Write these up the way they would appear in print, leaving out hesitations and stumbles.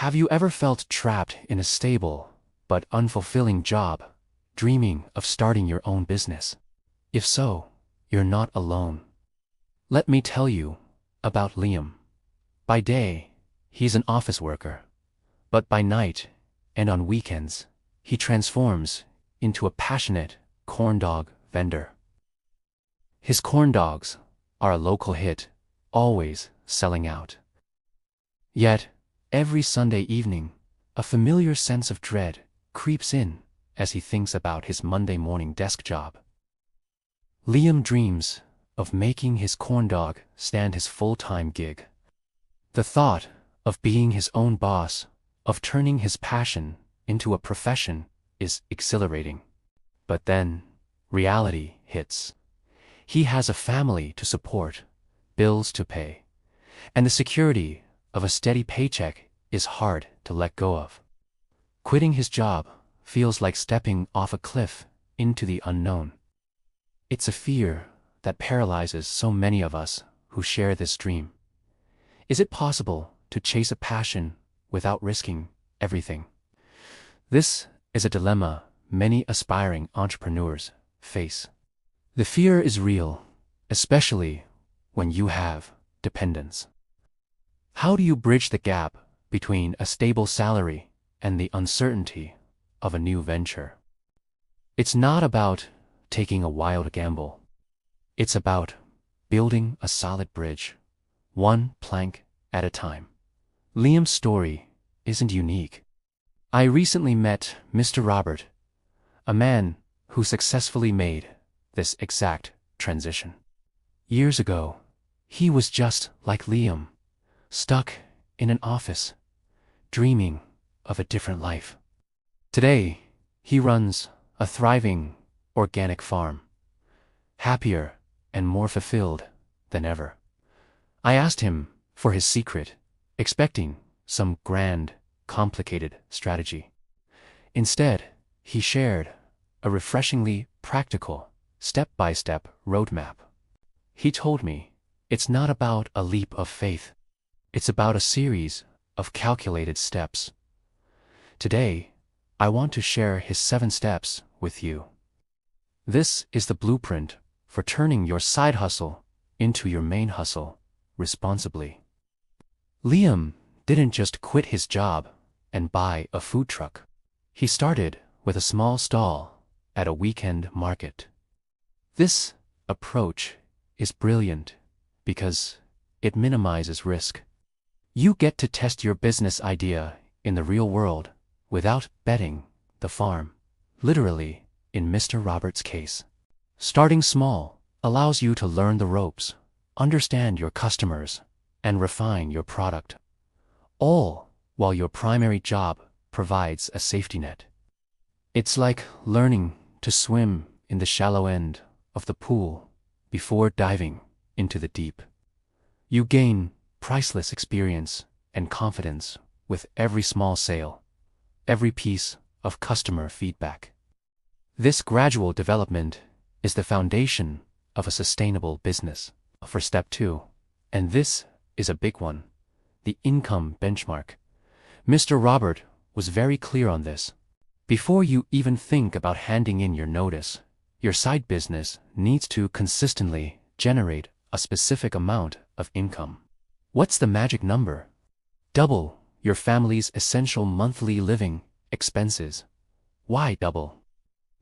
Have you ever felt trapped in a stable but unfulfilling job, dreaming of starting your own business? If so, you're not alone. Let me tell you about Liam. By day, he's an office worker, but by night and on weekends, he transforms into a passionate corn dog vendor. His corn dogs are a local hit, always selling out. Yet, every Sunday evening, a familiar sense of dread creeps in as he thinks about his Monday morning desk job. Liam dreams of making his corn dog stand his full-time gig. The thought of being his own boss, of turning his passion into a profession, is exhilarating. But then, reality hits. He has a family to support, bills to pay, and the security of a steady paycheck is hard to let go of. Quitting his job feels like stepping off a cliff into the unknown. It's a fear that paralyzes so many of us who share this dream. Is it possible to chase a passion without risking everything? This is a dilemma many aspiring entrepreneurs face. The fear is real, especially when you have dependents. How do you bridge the gap between a stable salary and the uncertainty of a new venture? It's not about taking a wild gamble. It's about building a solid bridge, one plank at a time. Liam's story isn't unique. I recently met Mr. Robert, a man who successfully made this exact transition. Years ago, he was just like Liam, stuck in an office, dreaming of a different life. Today, he runs a thriving organic farm, happier and more fulfilled than ever. I asked him for his secret, expecting some grand, complicated strategy. Instead, he shared a refreshingly practical, step-by-step roadmap. He told me, it's not about a leap of faith. It's about a series of calculated steps. Today, I want to share his 7 steps with you. This is the blueprint for turning your side hustle into your main hustle responsibly. Liam didn't just quit his job and buy a food truck. He started with a small stall at a weekend market. This approach is brilliant because it minimizes risk. You get to test your business idea in the real world without betting the farm, literally in Mr. Roberts' case. Starting small allows you to learn the ropes, understand your customers, and refine your product, all while your primary job provides a safety net. It's like learning to swim in the shallow end of the pool before diving into the deep. You gain priceless experience and confidence with every small sale, every piece of customer feedback. This gradual development is the foundation of a sustainable business. For step 2, and this is a big one, the income benchmark. Mr. Robert was very clear on this. Before you even think about handing in your notice, your side business needs to consistently generate a specific amount of income. What's the magic number? Double your family's essential monthly living expenses. Why double?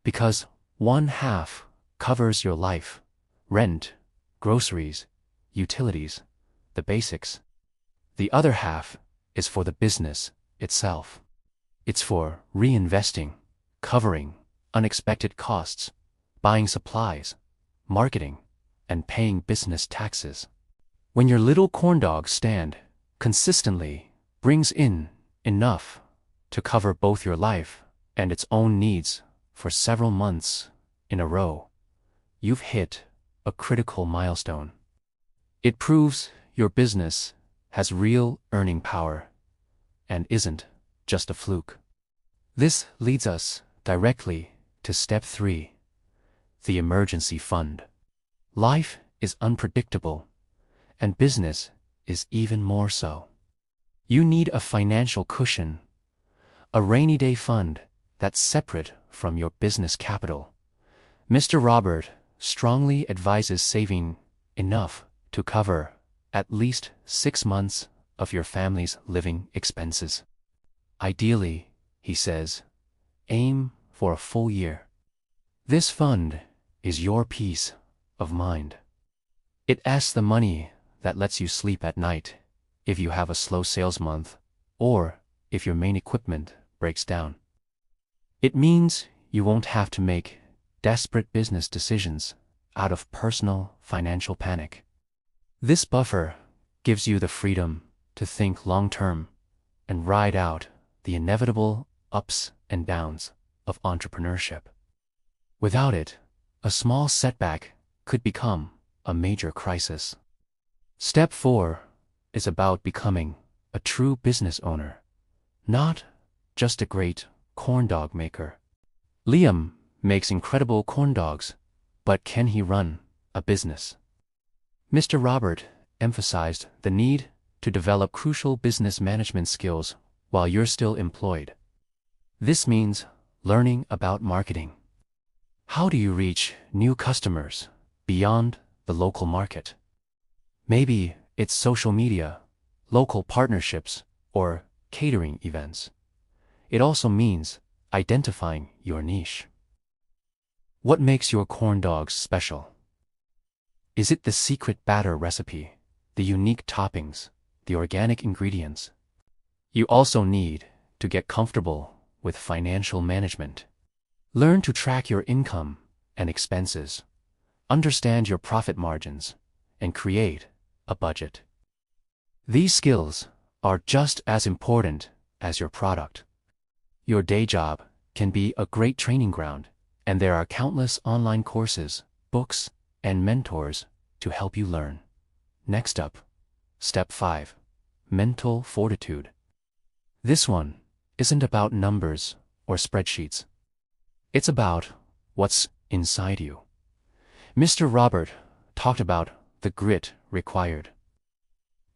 Because 1/2 covers your life, rent, groceries, utilities, the basics. The other half is for the business itself. It's for reinvesting, covering unexpected costs, buying supplies, marketing, and paying business taxes. When your little corn dog stand consistently brings in enough to cover both your life and its own needs for several months in a row, you've hit a critical milestone. It proves your business has real earning power and isn't just a fluke. This leads us directly to step 3, the emergency fund. Life is unpredictable, and business is even more so. You need a financial cushion, a rainy day fund that's separate from your business capital. Mr. Robert strongly advises saving enough to cover at least 6 months of your family's living expenses. Ideally, he says, aim for a full year. This fund is your peace of mind. It asks the money that lets you sleep at night if you have a slow sales month or if your main equipment breaks down. It means you won't have to make desperate business decisions out of personal financial panic. This buffer gives you the freedom to think long-term and ride out the inevitable ups and downs of entrepreneurship. Without it, a small setback could become a major crisis. Step 4 is about becoming a true business owner, not just a great corn dog maker. Liam makes incredible corn dogs, but can he run a business? Mr. Robert emphasized the need to develop crucial business management skills while you're still employed. This means learning about marketing. How do you reach new customers beyond the local market? Maybe it's social media, local partnerships, or catering events. It also means identifying your niche. What makes your corn dogs special? Is it the secret batter recipe, the unique toppings, the organic ingredients? You also need to get comfortable with financial management. Learn to track your income and expenses, understand your profit margins, and create a budget. These skills are just as important as your product. Your day job can be a great training ground, and there are countless online courses, books, and mentors to help you learn. Next up, Step 5, mental fortitude. This one isn't about numbers or spreadsheets. It's about what's inside you. Mr. Robert talked about the grit required.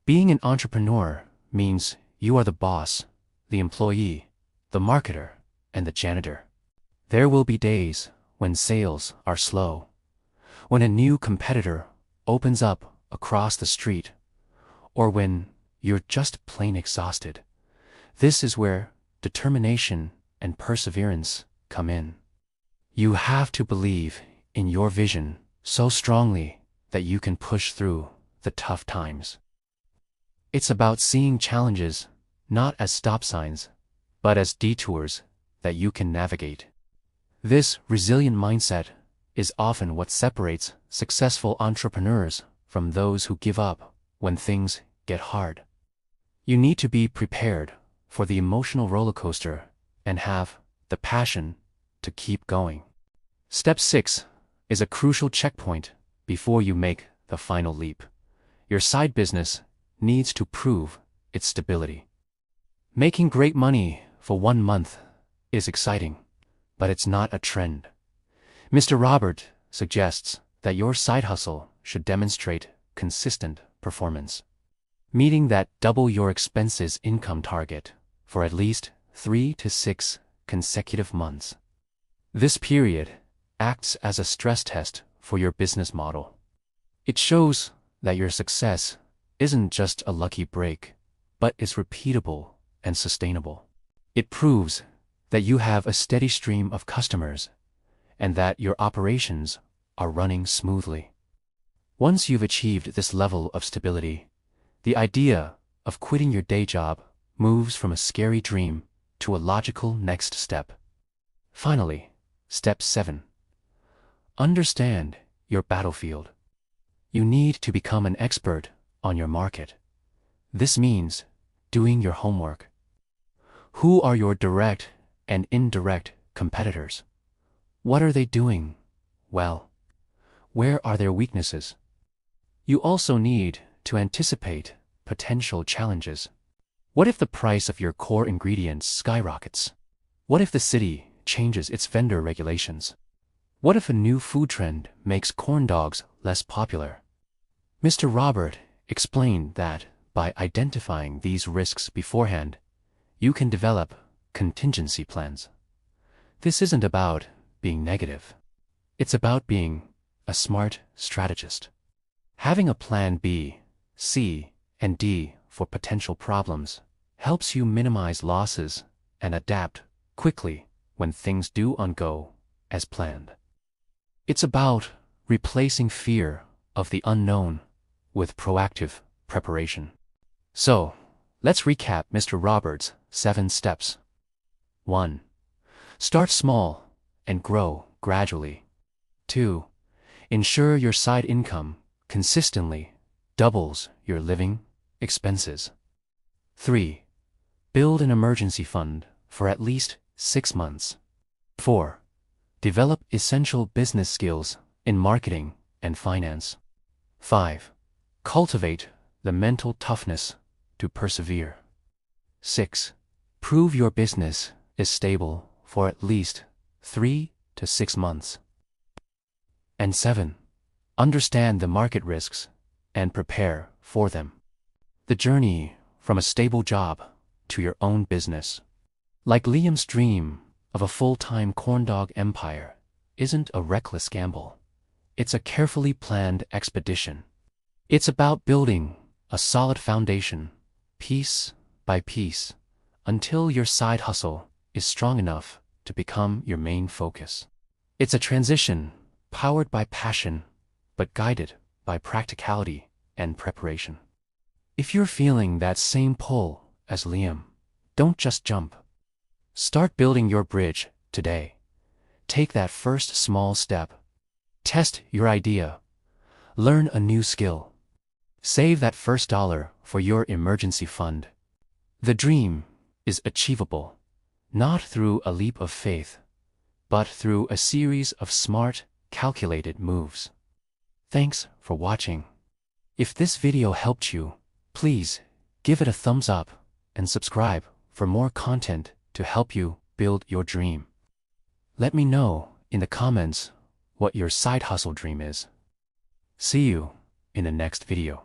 Being an entrepreneur means you are the boss, the employee, the marketer, and the janitor. There will be days when sales are slow, when a new competitor opens up across the street, or when you're just plain exhausted. This is where determination and perseverance come in. You have to believe in your vision so strongly that you can push through the tough times. It's about seeing challenges not as stop signs, but as detours that you can navigate. This resilient mindset is often what separates successful entrepreneurs from those who give up when things get hard. You need to be prepared for the emotional roller coaster and have the passion to keep going. Step 6 is a crucial checkpoint before you make the final leap. Your side business needs to prove its stability. Making great money for 1 month is exciting, but it's not a trend. Mr. Robert suggests that your side hustle should demonstrate consistent performance, meeting that double your expenses income target for at least 3 to 6 consecutive months. This period acts as a stress test for your business model. It shows that your success isn't just a lucky break, but is repeatable and sustainable. It proves that you have a steady stream of customers and that your operations are running smoothly. Once you've achieved this level of stability, the idea of quitting your day job moves from a scary dream to a logical next step. Finally, Step 7. Understand your battlefield. You need to become an expert on your market. This means doing your homework. Who are your direct and indirect competitors? What are they doing well? Where are their weaknesses? You also need to anticipate potential challenges. What if the price of your core ingredients skyrockets? What if the city changes its vendor regulations? What if a new food trend makes corn dogs less popular? Mr. Robert explained that By identifying these risks beforehand, you can develop contingency plans. This isn't about being negative. It's about being a smart strategist. Having a plan B, C, and D for potential problems helps you minimize losses and adapt quickly when things do not go as planned. It's about replacing fear of the unknown with proactive preparation. So, let's recap Mr. Roberts' 7 steps. 1. Start small and grow gradually. 2. Ensure your side income consistently doubles your living expenses. 3. Build an emergency fund for at least 6 months. 4. Develop essential business skills in marketing and finance. 5. Cultivate the mental toughness to persevere. 6. Prove your business is stable for at least 3 to 6 months. And 7. Understand the market risks and prepare for them. The journey from a stable job to your own business, like Liam's dream of a full-time corndog empire, isn't a reckless gamble. It's a carefully planned expedition. It's about building a solid foundation, piece by piece, until your side hustle is strong enough to become your main focus. It's a transition powered by passion, but guided by practicality and preparation. If you're feeling that same pull as Liam, don't just jump. Start building your bridge today. Take that first small step. Test your idea. Learn a new skill. Save that first dollar for your emergency fund. The dream is achievable, not through a leap of faith, but through a series of smart, calculated moves. Thanks for watching. If this video helped you, please give it a thumbs up and subscribe for more content to help you build your dream. Let me know in the comments what your side hustle dream is. See you in the next video.